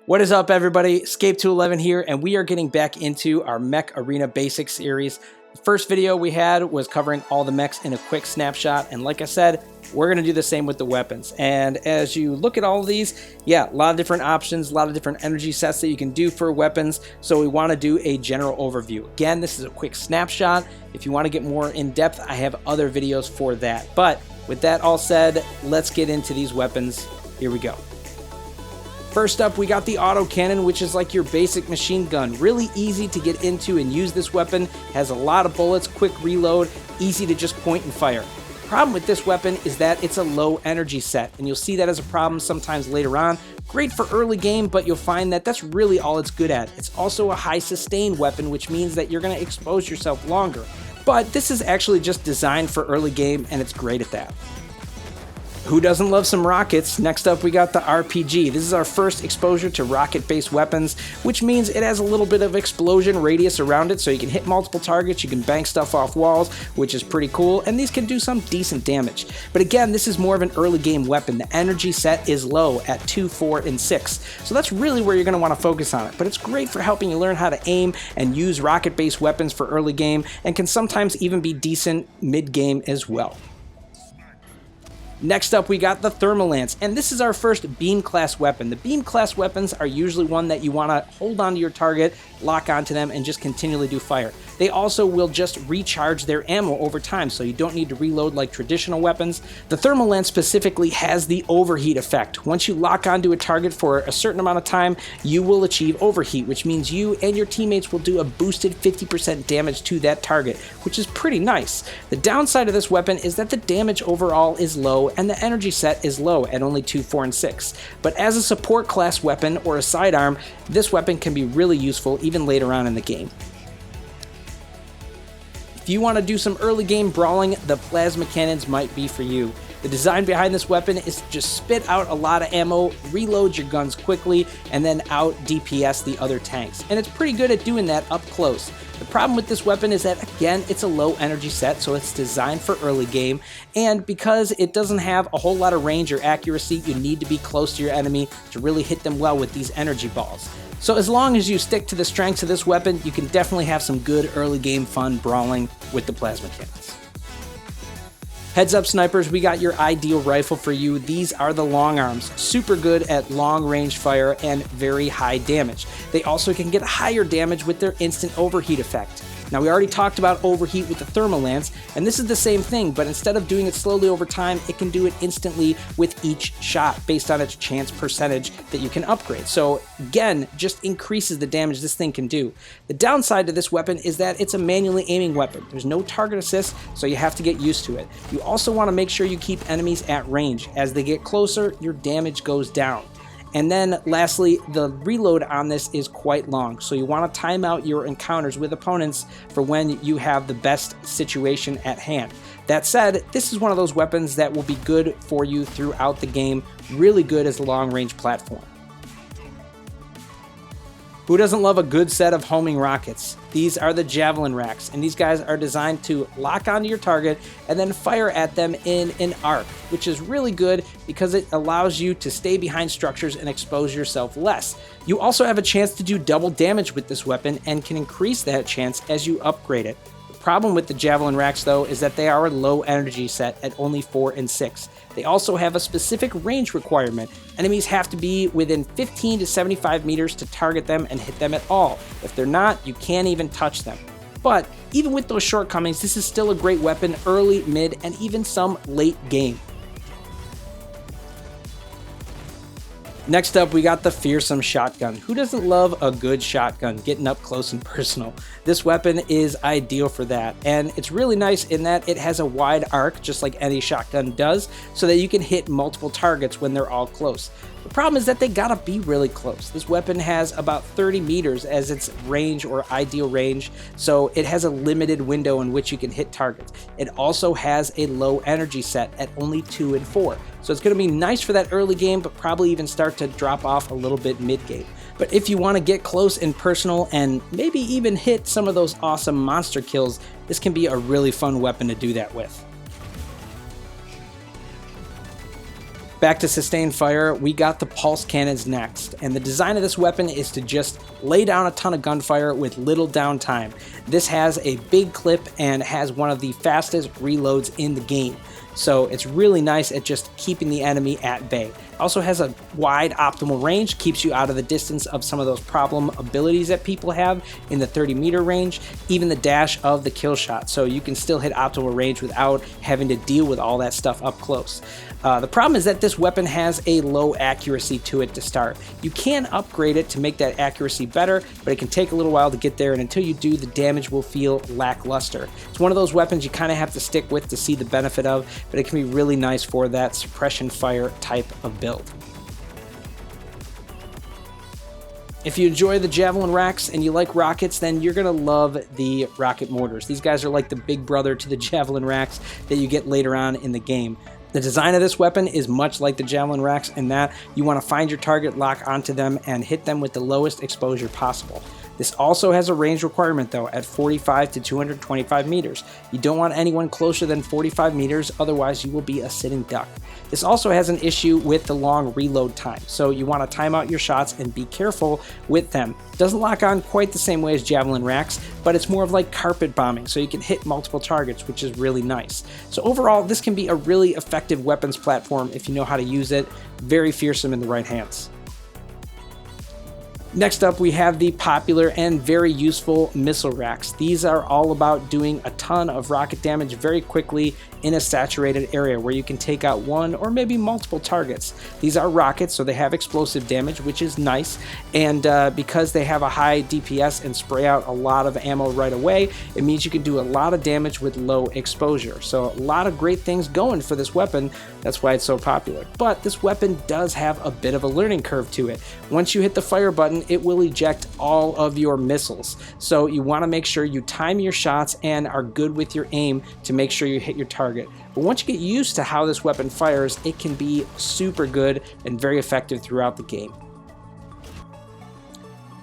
What is up, everybody? Escape211 here, and we are getting back into our Mech Arena Basics series. The first video we had was covering all the mechs in a quick snapshot, and like I said, we're going to do the same with the weapons. And as you look at all of these, yeah, a lot of different options, a lot of different energy sets that you can do for weapons, so we want to do a general overview. Again, this is a quick snapshot. If you want to get more in depth, I have other videos for that. But with that all said, let's get into these weapons. Here we go. First up, we got the Autocannon, which is like your basic machine gun. Really easy to get into and use this weapon. Has a lot of bullets, quick reload, easy to just point and fire. The problem with this weapon is that it's a low energy set, and you'll see that as a problem sometimes later on. Great for early game, but you'll find that that's really all it's good at. It's also a high sustain weapon, which means that you're going to expose yourself longer. But this is actually just designed for early game, and it's great at that. Who doesn't love some rockets? Next up, we got the RPG. This is our first exposure to rocket-based weapons, which means it has a little bit of explosion radius around it, so you can hit multiple targets, you can bang stuff off walls, which is pretty cool, and these can do some decent damage. But again, this is more of an early game weapon. The energy set is low at 2, 4, and 6, so that's really where you're going to want to focus on it. But it's great for helping you learn how to aim and use rocket-based weapons for early game, and can sometimes even be decent mid-game as well. Next up, we got the Thermal Lance, and this is our first beam class weapon. The beam class weapons are usually one that you want to hold onto your target, lock onto them, and just continually do fire. They also will just recharge their ammo over time, so you don't need to reload like traditional weapons. The Thermal Lance specifically has the overheat effect. Once you lock onto a target for a certain amount of time, you will achieve overheat, which means you and your teammates will do a boosted 50% damage to that target, which is pretty nice. The downside of this weapon is that the damage overall is low, and the energy set is low at only 2, 4, and 6. But as a support class weapon or a sidearm, this weapon can be really useful even later on in the game. If you want to do some early game brawling, the plasma cannons might be for you. The design behind this weapon is to just spit out a lot of ammo, reload your guns quickly, and then out DPS the other tanks. And it's pretty good at doing that up close. The problem with this weapon is that, again, it's a low energy set, so it's designed for early game, and because it doesn't have a whole lot of range or accuracy, you need to be close to your enemy to really hit them well with these energy balls. So as long as you stick to the strengths of this weapon, you can definitely have some good early game fun brawling with the plasma cannons. Heads up, snipers, we got your ideal rifle for you. These are the long arms, super good at long range fire and very high damage. They also can get higher damage with their instant overheat effect. Now, we already talked about overheat with the Thermal Lance, and this is the same thing, but instead of doing it slowly over time, it can do it instantly with each shot based on its chance percentage that you can upgrade. So again, just increases the damage this thing can do. The downside to this weapon is that it's a manually aiming weapon. There's no target assist, so you have to get used to it. You also want to make sure you keep enemies at range. As they get closer, your damage goes down. And then lastly, the reload on this is quite long, so you want to time out your encounters with opponents for when you have the best situation at hand. That said, this is one of those weapons that will be good for you throughout the game, really good as a long-range platform. Who doesn't love a good set of homing rockets? These are the Javelin Racks, and these guys are designed to lock onto your target and then fire at them in an arc, which is really good because it allows you to stay behind structures and expose yourself less. You also have a chance to do double damage with this weapon and can increase that chance as you upgrade it. The problem with the Javelin Racks, though, is that they are a low energy set at only 4 and 6. They also have a specific range requirement. Enemies have to be within 15 to 75 meters to target them and hit them at all. If they're not, you can't even touch them. But even with those shortcomings, this is still a great weapon early, mid, and even some late game. Next up, we got the fearsome shotgun. Who doesn't love a good shotgun getting up close and personal? This weapon is ideal for that, and it's really nice in that it has a wide arc, just like any shotgun does, so that you can hit multiple targets when they're all close. The problem is that they gotta be really close. This weapon has about 30 meters as its range or ideal range, so it has a limited window in which you can hit targets. It also has a low energy set at only 2 and 4, so it's gonna be nice for that early game, but probably even start to drop off a little bit mid game. But if you want to get close and personal and maybe even hit some of those awesome monster kills, this can be a really fun weapon to do that with. Back to sustained fire, we got the pulse cannons next, and the design of this weapon is to just lay down a ton of gunfire with little downtime. This has a big clip and has one of the fastest reloads in the game, so it's really nice at just keeping the enemy at bay. Also has a wide optimal range, keeps you out of the distance of some of those problem abilities that people have in the 30-meter range, even the dash of the kill shot, so you can still hit optimal range without having to deal with all that stuff up close. The problem is that this weapon has a low accuracy to it to start. You can upgrade it to make that accuracy better, but it can take a little while to get there, and until you do, the damage will feel lackluster. It's one of those weapons you kind of have to stick with to see the benefit of, but it can be really nice for that suppression fire type of build. If you enjoy the Javelin Racks and you like rockets, then you're going to love the rocket mortars. These guys are like the big brother to the Javelin Racks that you get later on in the game. The design of this weapon is much like the Javelin Racks in that you want to find your target, lock onto them, and hit them with the lowest exposure possible. This also has a range requirement though at 45 to 225 meters. You don't want anyone closer than 45 meters, otherwise you will be a sitting duck. This also has an issue with the long reload time, so you want to time out your shots and be careful with them. It doesn't lock on quite the same way as Javelin Racks, but it's more of like carpet bombing, so you can hit multiple targets, which is really nice. So overall, this can be a really effective weapons platform if you know how to use it. Very fearsome in the right hands. Next up, we have the popular and very useful missile racks. These are all about doing a ton of rocket damage very quickly in a saturated area where you can take out one or maybe multiple targets. These are rockets, so they have explosive damage, which is nice, and because they have a high DPS and spray out a lot of ammo right away, it means you can do a lot of damage with low exposure. So a lot of great things going for this weapon. That's why it's so popular. But this weapon does have a bit of a learning curve to it. Once you hit the fire button, it will eject all of your missiles. So you want to make sure you time your shots and are good with your aim to make sure you hit your target. But once you get used to how this weapon fires, it can be super good and very effective throughout the game.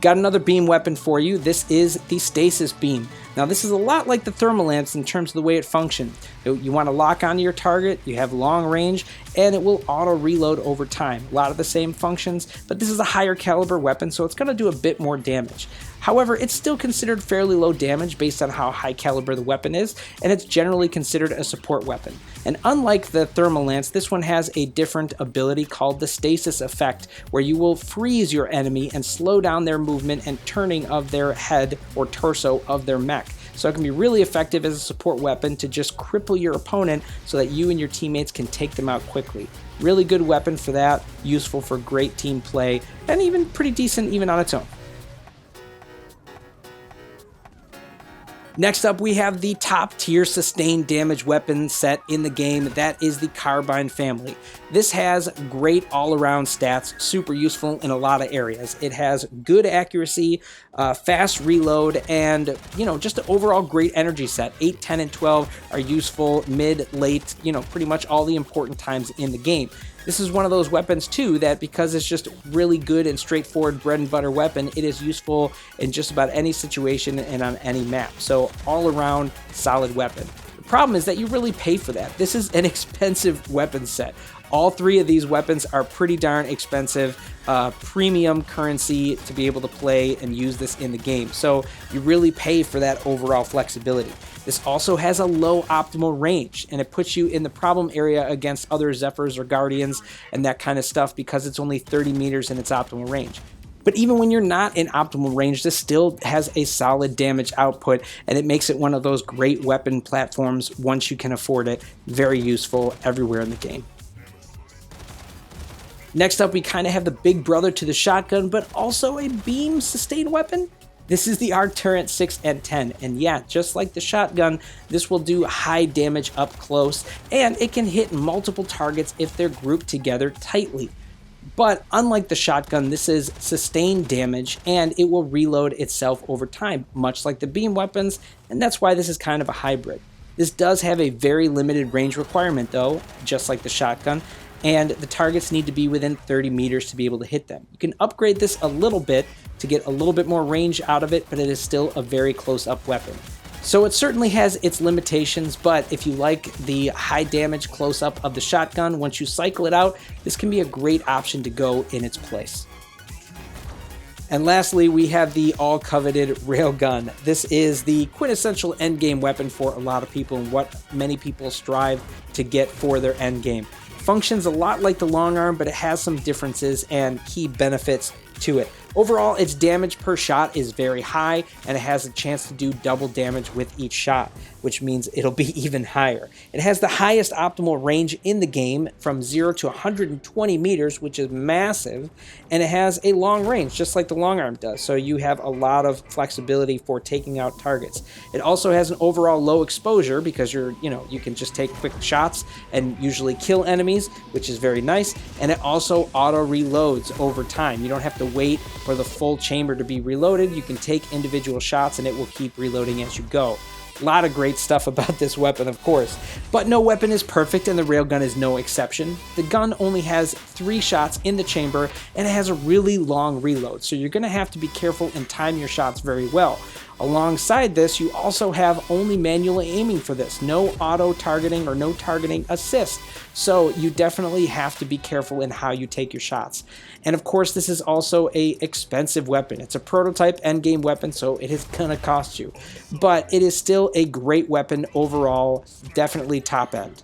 Got another beam weapon for you. This is the Stasis beam. Now this is a lot like the thermal lance in terms of the way it functions. You want to lock onto your target, you have long range, and it will auto reload over time. A lot of the same functions, but this is a higher caliber weapon, so it's going to do a bit more damage. However, it's still considered fairly low damage based on how high caliber the weapon is, and it's generally considered a support weapon. And unlike the thermal lance, this one has a different ability called the Stasis effect, where you will freeze your enemy and slow down their movement and turning of their head or torso of their mech. So it can be really effective as a support weapon to just cripple your opponent so that you and your teammates can take them out quickly. Really good weapon for that, useful for great team play, and even pretty decent even on its own. Next up, we have the top tier sustained damage weapon set in the game. That is the Carbine family. This has great all-around stats, super useful in a lot of areas. It has good accuracy, fast reload, and just an overall great energy set. 8, 10, and 12 are useful mid, late, pretty much all the important times in the game. This is one of those weapons too that, because it's just really good and straightforward bread and butter weapon, it is useful in just about any situation and on any map. So all around solid weapon. The problem is that you really pay for that. This is an expensive weapon set. All three of these weapons are pretty darn expensive, premium currency to be able to play and use this in the game. So you really pay for that overall flexibility. This also has a low optimal range, and it puts you in the problem area against other Zephyrs or Guardians and that kind of stuff because it's only 30 meters in its optimal range. But even when you're not in optimal range, this still has a solid damage output, and it makes it one of those great weapon platforms once you can afford it. Very useful everywhere in the game. Next up, we kind of have the big brother to the shotgun, but also a beam sustained weapon. This is the Arc Turret 6 and 10, and yeah, just like the shotgun, this will do high damage up close, and it can hit multiple targets if they're grouped together tightly. But unlike the shotgun, this is sustained damage, and it will reload itself over time, much like the beam weapons, and that's why this is kind of a hybrid. This does have a very limited range requirement though, just like the shotgun, and the targets need to be within 30 meters to be able to hit them. You can upgrade this a little bit to get a little bit more range out of it, but it is still a very close-up weapon. So it certainly has its limitations, but if you like the high damage close-up of the shotgun, once you cycle it out, this can be a great option to go in its place. And lastly, we have the all-coveted Railgun. This is the quintessential endgame weapon for a lot of people and what many people strive to get for their endgame. Functions a lot like the long arm, but it has some differences and key benefits to it. Overall, its damage per shot is very high, and it has a chance to do double damage with each shot, which means it'll be even higher. It has the highest optimal range in the game, from 0 to 120 meters, which is massive, and it has a long range, just like the long arm does, so you have a lot of flexibility for taking out targets. It also has an overall low exposure because you can just take quick shots and usually kill enemies, which is very nice, and it also auto reloads over time. You don't have to wait for the full chamber to be reloaded. You can take individual shots and it will keep reloading as you go. A lot of great stuff about this weapon, of course, but no weapon is perfect and the Railgun is no exception. The gun only has 3 shots in the chamber and it has a really long reload, so you're going to have to be careful and time your shots very well. Alongside this, you also have only manual aiming for this, no auto targeting or no targeting assist, so you definitely have to be careful in how you take your shots. And of course, this is also an expensive weapon. It's a prototype endgame weapon, so it is gonna cost you, but it is still a great weapon overall, definitely top end.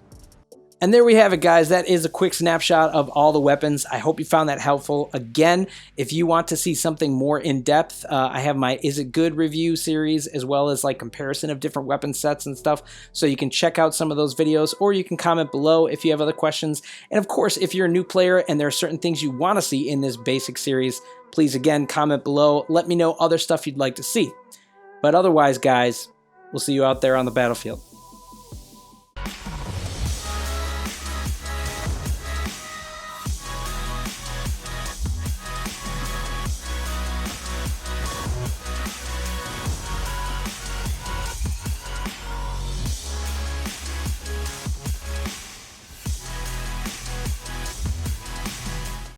And there we have it, guys. That is a quick snapshot of all the weapons. I hope you found that helpful. Again, if you want to see something more in depth, I have my Is It Good review series, as well as like comparison of different weapon sets and stuff. So you can check out some of those videos, or you can comment below if you have other questions. And of course, if you're a new player and there are certain things you want to see in this basic series, please again, comment below. Let me know other stuff you'd like to see. But otherwise, guys, we'll see you out there on the battlefield.